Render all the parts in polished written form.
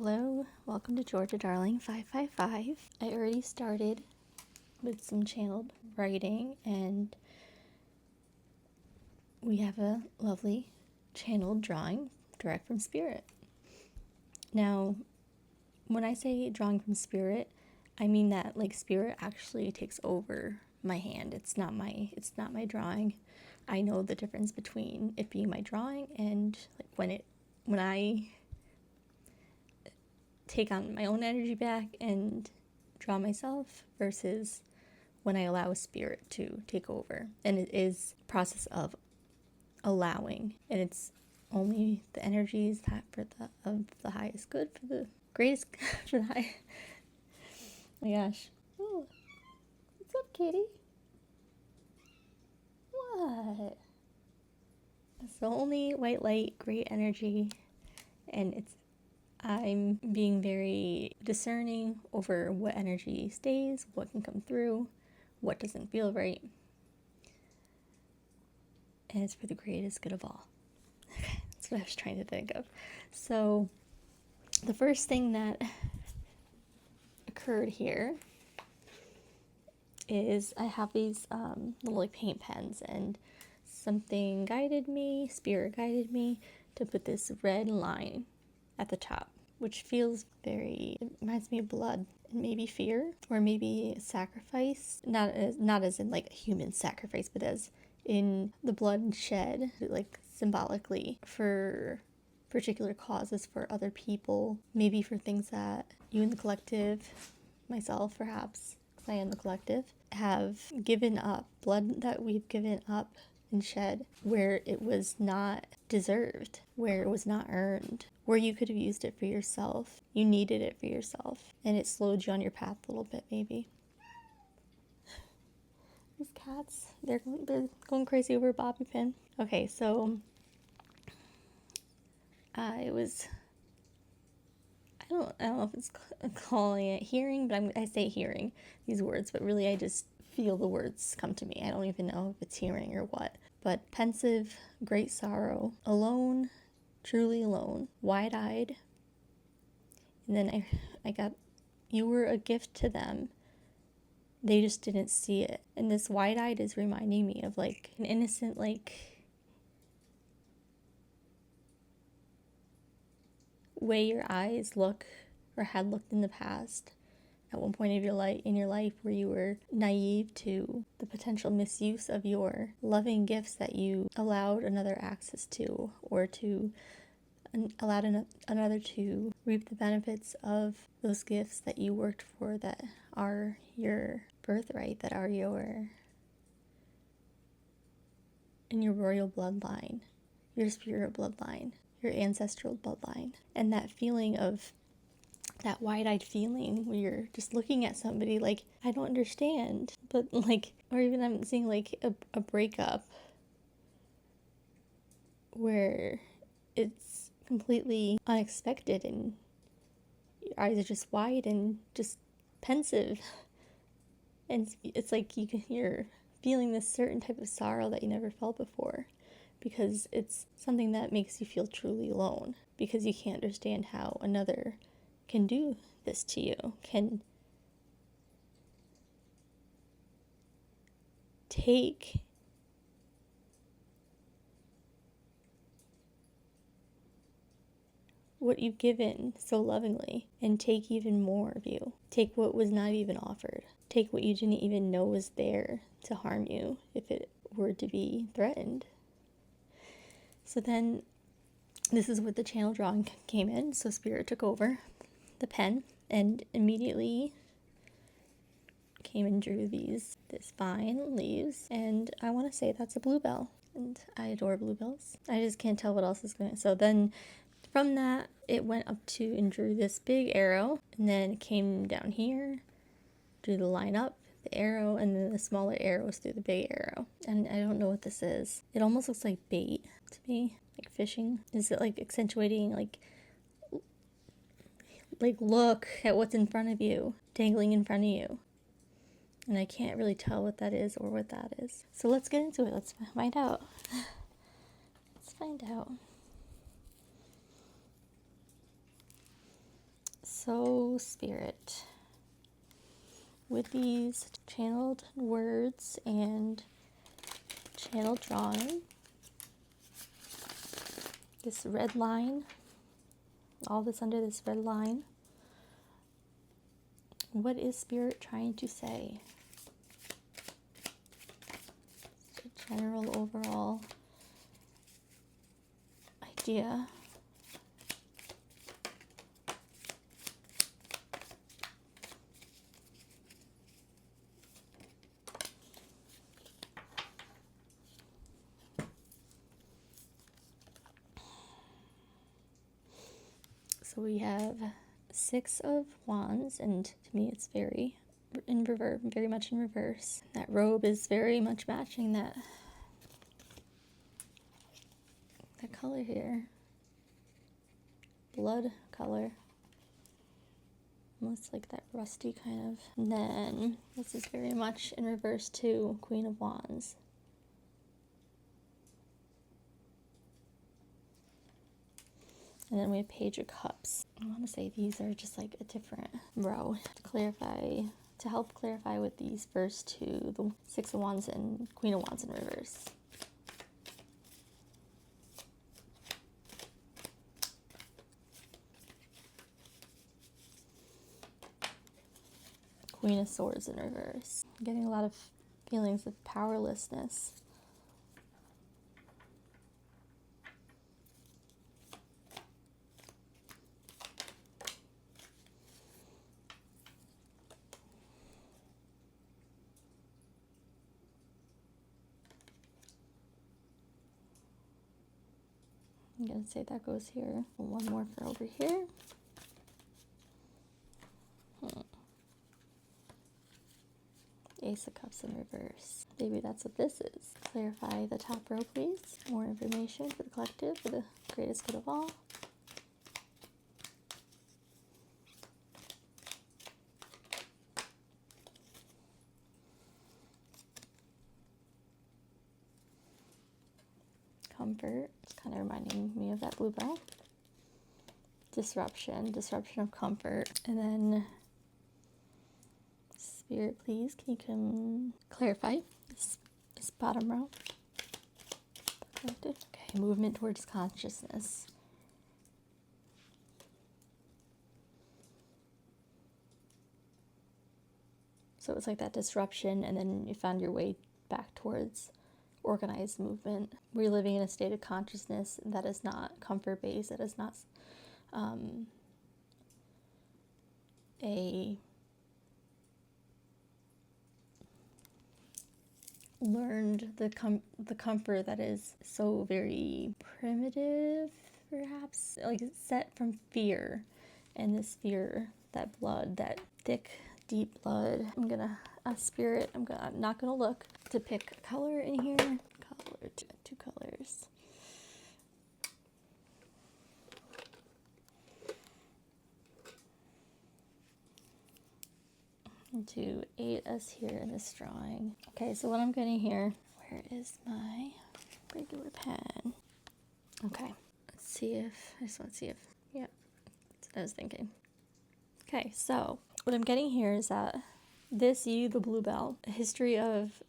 Hello, welcome to Georgia Darling 555. I already started with some channeled writing, and we have a lovely channeled drawing direct from spirit. Now, when I say drawing from spirit, I mean that like spirit actually takes over my hand. It's not my drawing. I know the difference between it being my drawing and like when I take on my own energy back and draw myself versus when I allow spirit to take over. And it is a process of allowing, and it's only the energies that of the highest good, for the greatest for the high. Oh my gosh. Oh, what's up, kitty? What? So only white light, great energy, and I'm being very discerning over what energy stays, what can come through, what doesn't feel right. And it's for the greatest good of all. That's what I was trying to think of. So the first thing that occurred here is I have these little like paint pens, and something spirit guided me to put this red line at the top, which feels it reminds me of blood and maybe fear, or maybe sacrifice, not as in like a human sacrifice, but as in the blood shed, like symbolically for particular causes, for other people, maybe for things that you in the collective, myself perhaps, because I am the collective, have given up, blood that we've given up and shed where it was not deserved, where it was not earned, where you could have used it for yourself. You needed it for yourself, and it slowed you on your path a little bit, maybe. These cats, they're going crazy over a bobby pin. Okay, so I don't know if it's calling it hearing, but I say hearing these words, but really I just feel the words come to me. I don't even know if it's hearing or what. But pensive, great sorrow, alone, truly alone, wide-eyed. And then I got, you were a gift to them. They just didn't see it. And this wide-eyed is reminding me of like an innocent, like, way your eyes look or had looked in the past at one point of your life where you were naive to the potential misuse of your loving gifts that you allowed another access to, or to allowed another to reap the benefits of those gifts that you worked for, that are your birthright, that are in your royal bloodline, your spirit bloodline, your ancestral bloodline. And that feeling of that wide-eyed feeling where you're just looking at somebody like, I don't understand, but like, or even I'm seeing like a breakup where it's completely unexpected and your eyes are just wide and just pensive, and it's like you're feeling this certain type of sorrow that you never felt before, because it's something that makes you feel truly alone, because you can't understand how another can do this to you, can take what you've given so lovingly and take even more of you. Take what was not even offered. Take what you didn't even know was there to harm you if it were to be threatened. So then this is where the channel drawing came in. So spirit took over the pen and immediately came and drew this fine leaves, and I want to say that's a bluebell, and I adore bluebells. I just can't tell what else is going. So then from that it went up to and drew this big arrow, and then it came down here, drew the line up, the arrow, and then the smaller arrows through the big arrow. And I don't know what this is. It almost looks like bait to me, like fishing. Is it like accentuating, like look at what's in front of you, dangling in front of you? And I can't really tell what that is or what that is. So let's get into it. Let's find out. Let's find out. So, Spirit, with these channeled words and channel drawing, this red line, all that's under this red line, what is Spirit trying to say? Just a general overall idea. So we have 6 of Wands, and to me it's very much in reverse. That robe is very much matching that color here. Blood color. Almost like that rusty kind of. And then this is very much in reverse to Queen of Wands. And then we have Page of Cups. I want to say these are just like a different row to help clarify with these first two, the 6 of Wands and Queen of Wands in reverse. Queen of Swords in reverse. I'm getting a lot of feelings of powerlessness. I'm going to say that goes here. One more for over here. Ace of Cups in reverse. Maybe that's what this is. Clarify the top row, please. More information for the collective, for the greatest good of all. Comfort. It's kind of reminding me of that Bluebell. Disruption of comfort. And then Spirit, please, can you clarify this bottom row? Okay, movement towards consciousness. So it's like that disruption, and then you found your way back towards organized movement. We're living in a state of consciousness that is not comfort-based, that is not a learned the comfort that is so very primitive, perhaps, like set from fear, and this fear, that blood, that thick, deep blood. I'm gonna Spirit. I'm not gonna look to pick color in here. Color, two colors. To aid us here in this drawing. Okay, so what I'm getting here, where is my regular pen? Okay, let's see if, I just want to see if, yeah, that's what I was thinking. Okay, so what I'm getting here is that this, you, the Bluebell, a history of,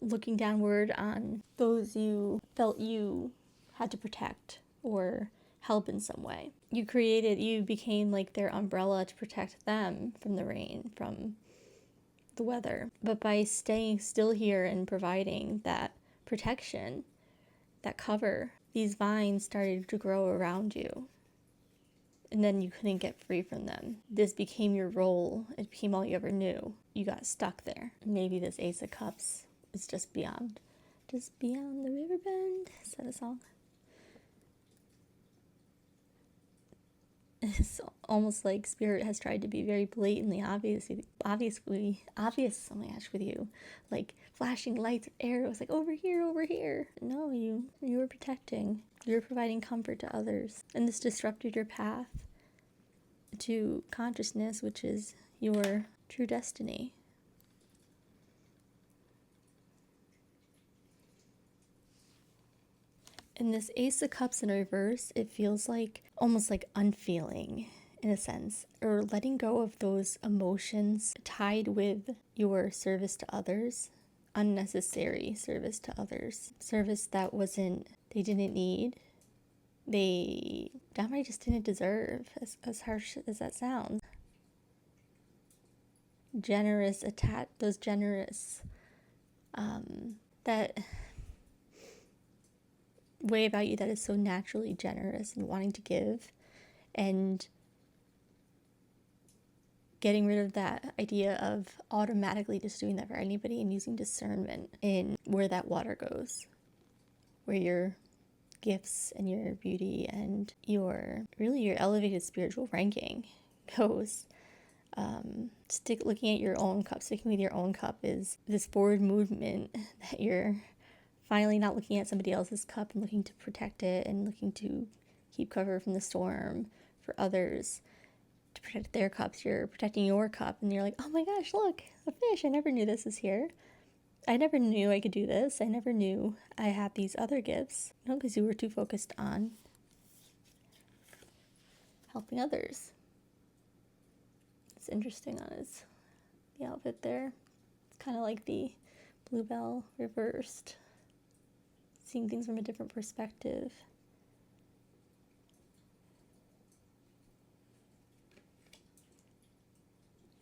looking downward on those you felt you had to protect or help in some way. You became like their umbrella to protect them from the rain, from the weather. But by staying still here and providing that protection, that cover, these vines started to grow around you. And then you couldn't get free from them. This became your role. It became all you ever knew. You got stuck there. Maybe this Ace of Cups is just beyond the river bend. Is that a song? It's almost like Spirit has tried to be very blatantly obvious, oh my gosh, with you. Like flashing lights, arrows, like over here. No, you were protecting. You were providing comfort to others. And this disrupted your path to consciousness, which is your true destiny. And this Ace of Cups in reverse, it feels like almost like unfeeling. in a sense, or letting go of those emotions tied with your service to others, unnecessary service to others, service that they didn't need, they downright just didn't deserve, as harsh as that sounds. Those generous, that way about you that is so naturally generous and wanting to give, and getting rid of that idea of automatically just doing that for anybody and using discernment in where that water goes, where your gifts and your beauty and your elevated spiritual ranking goes. Looking at your own cup, sticking with your own cup is this forward movement that you're finally not looking at somebody else's cup and looking to protect it and looking to keep cover from the storm for others, to protect their cups. You're protecting your cup, and you're like, oh my gosh, look, a fish. I never knew this was here. I never knew I could do this. I never knew I had these other gifts. No, because you were too focused on helping others. It's interesting on the outfit there. It's kind of like the Bluebell reversed. Seeing things from a different perspective.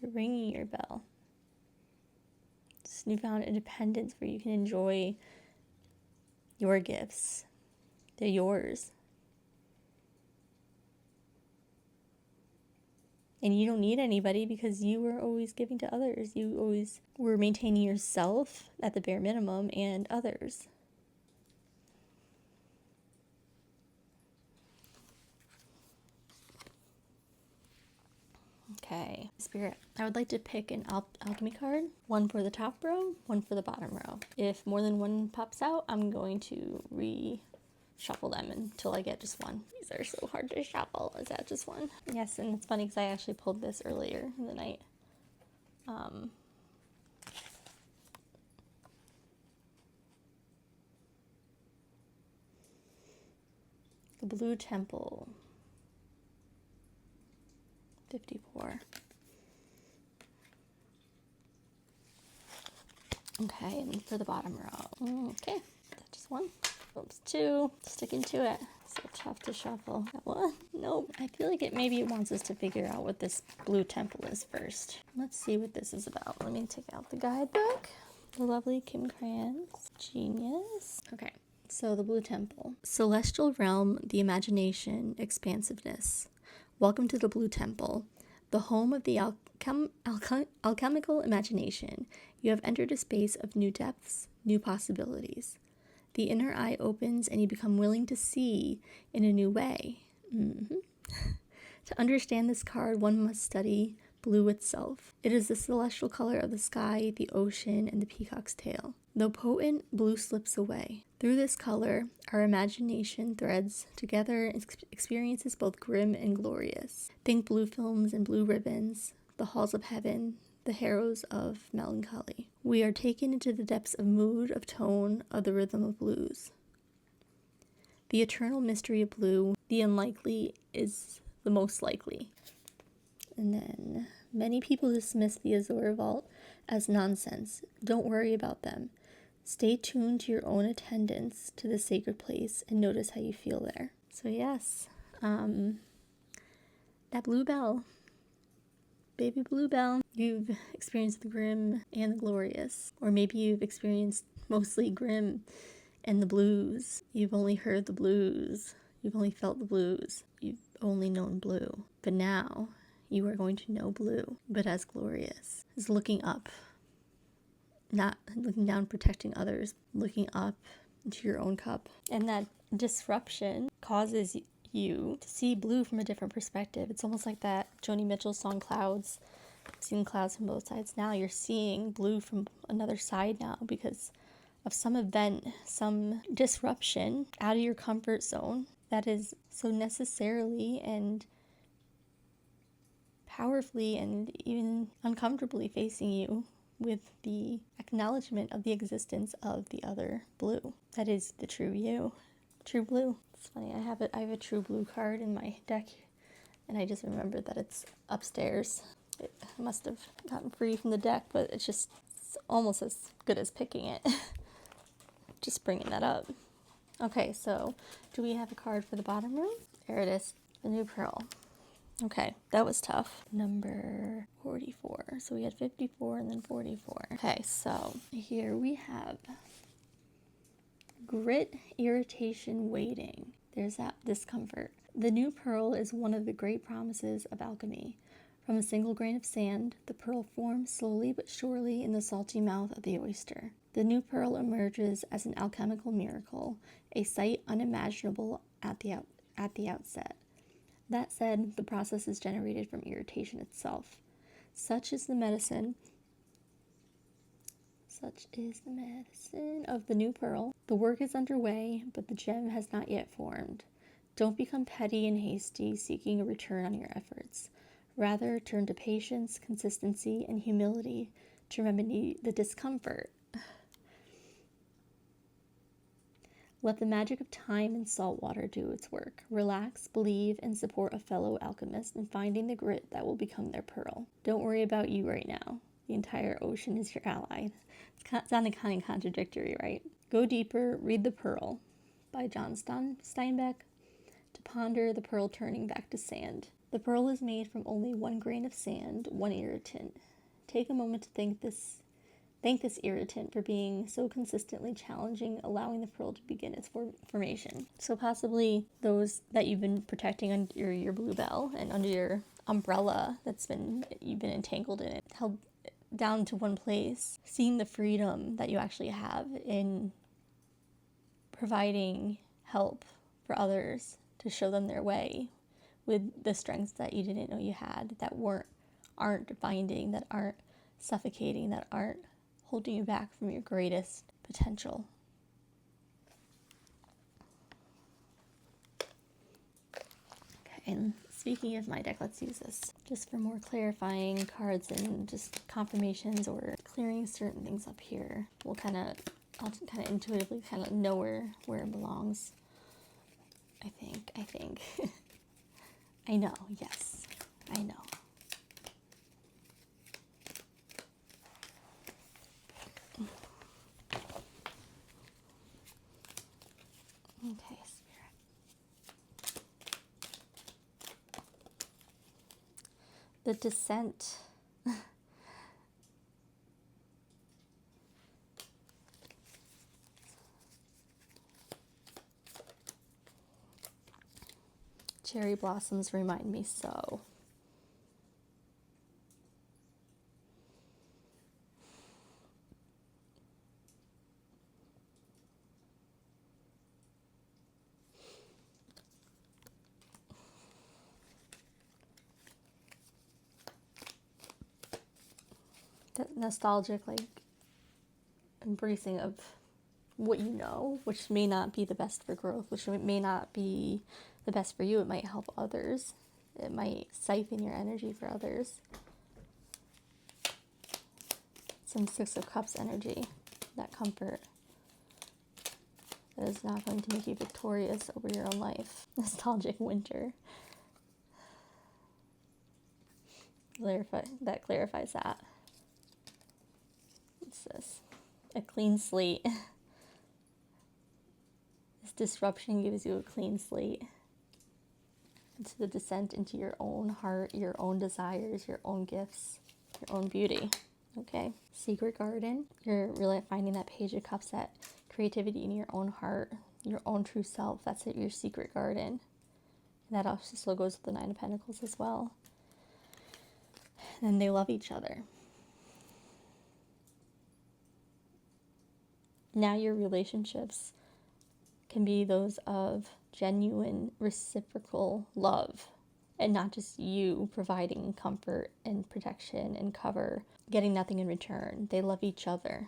You're ringing your bell. This newfound independence where you can enjoy your gifts. They're yours. And you don't need anybody because you were always giving to others. You always were maintaining yourself at the bare minimum and others. Okay, Spirit, I would like to pick an alchemy card, one for the top row, one for the bottom row. If more than one pops out, I'm going to reshuffle them until I get just one. These are so hard to shuffle. Is that just one? Yes, and it's funny because I actually pulled this earlier in the night. The Blue Temple. 54. Okay, and for the bottom row. Okay, that's just one. Oops, two. Sticking to it. So tough to shuffle. That one? Nope. I feel like maybe it wants us to figure out what this Blue Temple is first. Let's see what this is about. Let me take out the guidebook. The lovely Kim Cran's Genius. Okay, so the Blue Temple. Celestial realm, the imagination, expansiveness. Welcome to the Blue Temple, the home of the alchemical imagination. You have entered a space of new depths, new possibilities. The inner eye opens and you become willing to see in a new way. To understand this card, one must study blue itself. It is the celestial color of the sky, the ocean, and the peacock's tail. Though potent, blue slips away. Through this color, our imagination threads together experiences both grim and glorious. Think blue films and blue ribbons, the halls of heaven, the harrows of melancholy. We are taken into the depths of mood, of tone, of the rhythm of blues. The eternal mystery of blue, the unlikely is the most likely. And then, many people dismiss the Azure Vault as nonsense. Don't worry about them. Stay tuned to your own attendance to the sacred place and notice how you feel there. So yes, that Bluebell, baby Bluebell, you've experienced the grim and the glorious. Or maybe you've experienced mostly grim and the blues. You've only heard the blues. You've only felt the blues. You've only known blue. But now, you are going to know blue, but as glorious, as looking up, not looking down, protecting others, looking up into your own cup. And that disruption causes you to see blue from a different perspective. It's almost like that Joni Mitchell song Clouds. Seeing clouds from both sides. Now you're seeing blue from another side now because of some event, some disruption out of your comfort zone that is so necessarily and powerfully and even uncomfortably facing you with the acknowledgement of the existence of the other blue. That is the true you. True blue. It's funny, I have a true blue card in my deck, and I just remembered that it's upstairs. It must have gotten free from the deck, but it's almost as good as picking it. Just bringing that up. Okay, so do we have a card for the bottom room? There it is, the new pearl. Okay, that was tough. Number 44. So we had 54 and then 44. Okay, so here we have grit, irritation, waiting. There's that discomfort. The new pearl is one of the great promises of alchemy. From a single grain of sand, the pearl forms slowly but surely in the salty mouth of the oyster. The new pearl emerges as an alchemical miracle, a sight unimaginable at the outset. That said, the process is generated from irritation itself. Such is the medicine of the new pearl. The work is underway, but the gem has not yet formed. Don't become petty and hasty, seeking a return on your efforts. Rather, turn to patience, consistency, and humility to remedy the discomfort. Let the magic of time and salt water do its work. Relax, believe, and support a fellow alchemist in finding the grit that will become their pearl. Don't worry about you right now. The entire ocean is your ally. It's sounding kind of contradictory, right? Go deeper, read The Pearl by John Steinbeck to ponder the pearl turning back to sand. The pearl is made from only one grain of sand, one irritant. Take a moment to thank this irritant for being so consistently challenging, allowing the pearl to begin its formation. So possibly those that you've been protecting under your Bluebell and under your umbrella you've been entangled in it, held down to one place, seeing the freedom that you actually have in providing help for others to show them their way with the strengths that you didn't know you had, that aren't binding, that aren't suffocating, that aren't holding you back from your greatest potential. Okay, and speaking of my deck, let's use this just for more clarifying cards and just confirmations or clearing certain things up here. I'll kind of intuitively kind of know where it belongs. I think. I know, yes, I know. Okay, Spirit. The Descent. Cherry blossoms remind me so. That nostalgic, like, embracing of what you know, which may not be the best for growth, which may not be the best for you. It might help others. It might siphon your energy for others. Some Six of Cups energy, that comfort that is not going to make you victorious over your own life. Nostalgic winter. That clarifies that. What's this? A clean slate. This disruption gives you a clean slate. It's the descent into your own heart, your own desires, your own gifts, your own beauty. Okay? Secret garden. You're really finding that Page of Cups, that creativity in your own heart, your own true self. That's your secret garden. And that also goes with the Nine of Pentacles as well. And they love each other. Now your relationships can be those of genuine reciprocal love, and not just you providing comfort and protection and cover, getting nothing in return. They love each other.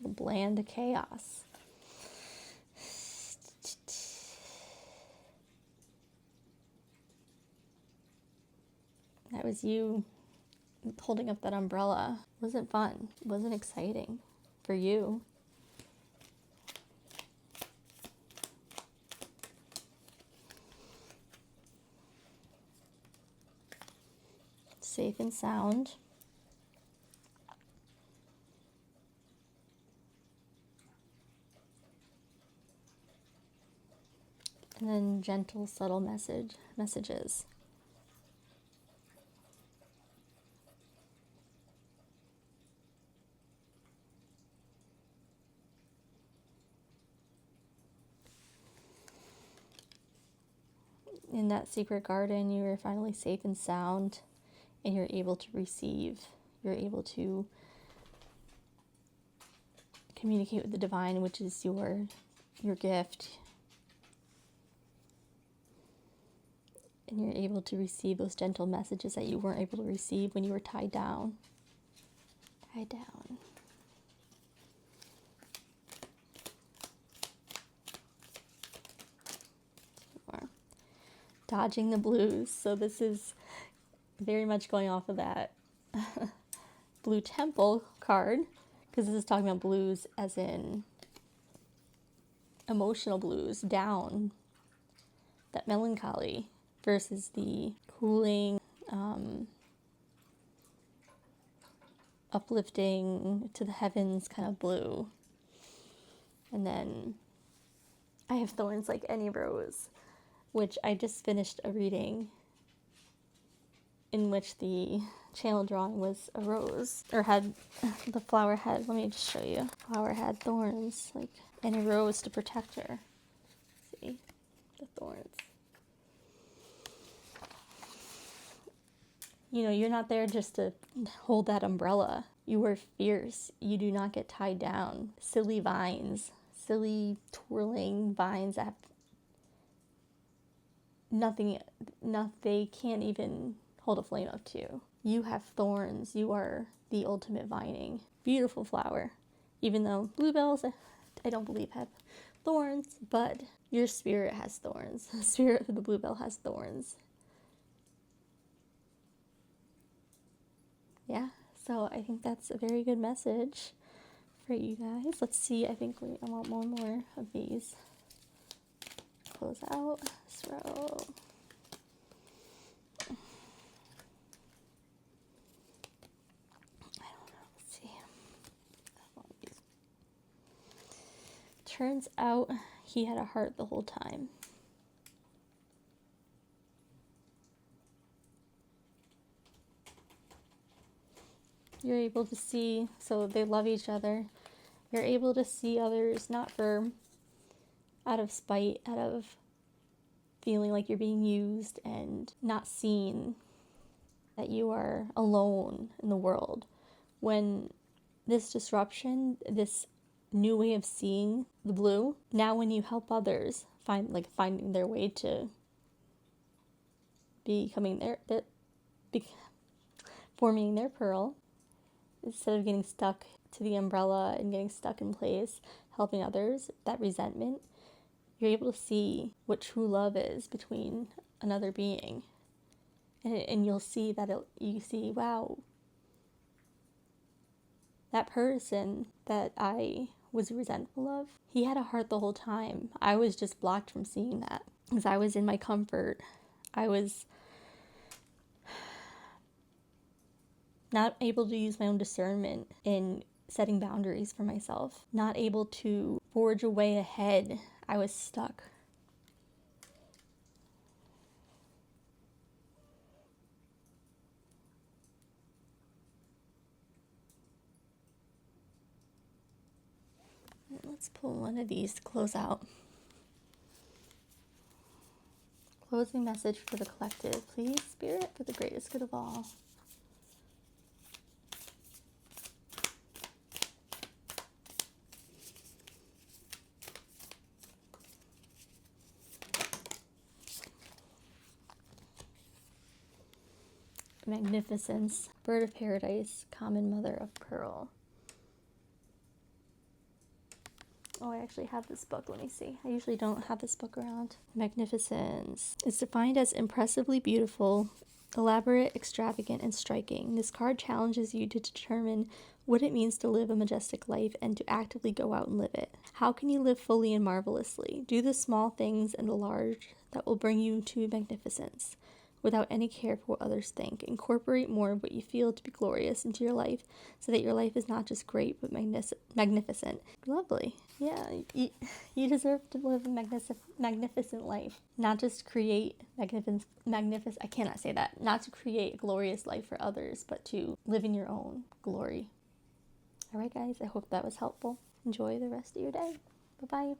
The bland chaos. That was you holding up that umbrella. It wasn't fun. It wasn't exciting for you. Safe and sound. And then gentle, subtle messages. In that secret garden, you are finally safe and sound, and you're able to receive. You're able to communicate with the divine, which is your gift. And you're able to receive those gentle messages that you weren't able to receive when you were tied down. Tied down. Dodging the blues. So this is very much going off of that Blue Temple card, because this is talking about blues as in emotional blues, down, that melancholy, versus the cooling, uplifting to the heavens kind of blue. And then I have thorns like any rose, which I just finished a reading in which the channel drawing was a rose, or had the flower had, let me just show you, flower had thorns, like any rose to protect her. See the thorns. You know, you're not there just to hold that umbrella. You are fierce. You do not get tied down. Silly vines, silly twirling vines that have nothing, they can't even hold a flame up to. You have thorns. You are the ultimate vining. Beautiful flower. Even though bluebells, I don't believe have thorns, but your spirit has thorns. The spirit of the bluebell has thorns. Yeah, so I think that's a very good message for you guys. Let's see, I want one more of these. Close out this row. Turns out he had a heart the whole time. You're able to see, so they love each other. You're able to see others not for out of spite, out of feeling like you're being used and not seen, that you are alone in the world. When this disruption, this new way of seeing the blue, now when you help others finding their way to forming their pearl, instead of getting stuck to the umbrella and getting stuck in place, helping others, that resentment, you're able to see what true love is between another being. And you'll see that you see, wow, that person that I was resentful of, he had a heart the whole time. I was just blocked from seeing that because I was in my comfort. I was not able to use my own discernment in setting boundaries for myself, not able to forge a way ahead. I was stuck. Let's pull one of these to close out. Closing message for the collective. Please, Spirit, for the greatest good of all. Magnificence, bird of paradise, common mother of pearl. Oh, I actually have this book. Let me see. I usually don't have this book around. Magnificence is defined as impressively beautiful, Elaborate, extravagant, and striking. This card challenges you to determine what it means to live a majestic life and to actively go out and live it. How can you live fully and marvelously? Do the small things and the large that will bring you to magnificence without any care for what others think. Incorporate more of what you feel to be glorious into your life so that your life is not just great but magnificent. Lovely. Yeah, you deserve to live a magnificent life. Not just create magnificent, I cannot say that. Not to create a glorious life for others, but to live in your own glory. All right, guys, I hope that was helpful. Enjoy the rest of your day. Bye-bye.